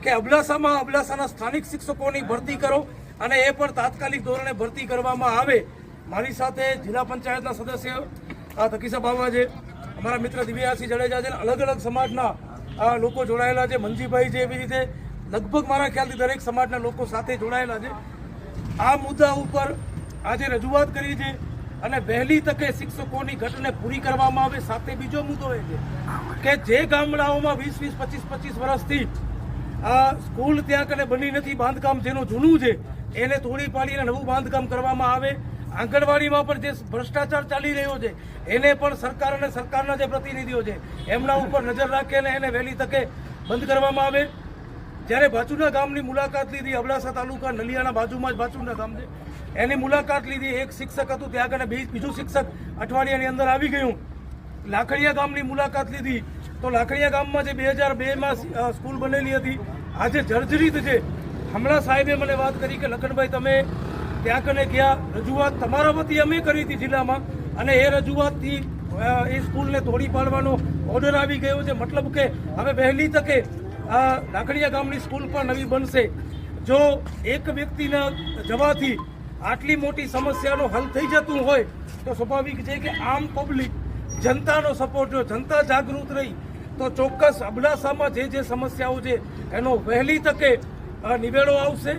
કે અબડાસાના સ્થાનિક શિક્ષકોની ભરતી કરો અને એ પણ તાત્કાલિક ધોરણે ભરતી કરવામાં આવે। મારી સાથે જિલ્લા પંચાયતના સદસ્ય તકીસા બાવા છે, અમારા મિત્ર દિવ્યાસિંહ જડેજા છે, અલગ અલગ સમાજના લોકો જોડાયેલા છે, મંજીભાઈ છે, એવી રીતે લગભગ મારા ખ્યાલથી દરેક સમાજના લોકો સાથે જોડાયેલા છે। આ મુદ્દા ઉપર આજે રજૂઆત કરી છે અને વહેલી તકે શિક્ષકોની ઘટને પૂરી કરવામાં આવે। સાથે બીજો મુદ્દો એ છે કે જે ગામડાઓમાં 20-20, 25-25 વર્ષથી સ્કૂલ ત્યાં કને બની નથી, બાંધકામ જેનું જૂનું છે એને તોડી પાડીને નવું બાંધકામ કરવામાં આવે। આંગણવાડીમાં પણ જે ભ્રષ્ટાચાર ચાલી રહ્યો છે એને પણ સરકાર અને સરકારના જે પ્રતિનિધિઓ છે એમના ઉપર નજર રાખે અને એને વહેલી તકે બંધ કરવામાં આવે। જ્યારે બાજુના ગામની મુલાકાત લીધી, અબડાસા તાલુકા નલિયાના બાજુમાં જ બાજુના ગામ છે, એની મુલાકાત લીધી, એક શિક્ષક હતું, ત્યાં આગળ બીજું શિક્ષક અઠવાડિયાની અંદર આવી ગયું। લાખણીયા ગામની મુલાકાત લીધી તો લાખણીયા ગામમાં જે 2002માં સ્કૂલ બનેલી હતી આજે જર્જરિત છે। હમણાં સાહેબે મને વાત કરી કે લખનભાઈ તમે ત્યાં કને ગયા, રજૂઆત તમારા વતી અમે કરી હતી જિલ્લામાં અને એ રજૂઆતથી એ સ્કૂલને તોડી પાડવાનો ઓર્ડર આવી ગયો છે। મતલબ કે હવે વહેલી તકે લાખણીયા ગામની સ્કૂલ પણ નવી બનશે। જો એક વ્યક્તિના જવાથી આટલી મોટી સમસ્યાનો હલ થઈ જતું હોય તો સ્વાભાવિક છે કે આમ પબ્લિક, જનતાનો સપોર્ટ, જો જનતા જાગૃત રહી તો ચોક્કસ અબડાસામાં જે સમસ્યાઓ છે એનો વહેલી તકે નિવેડો આવશે।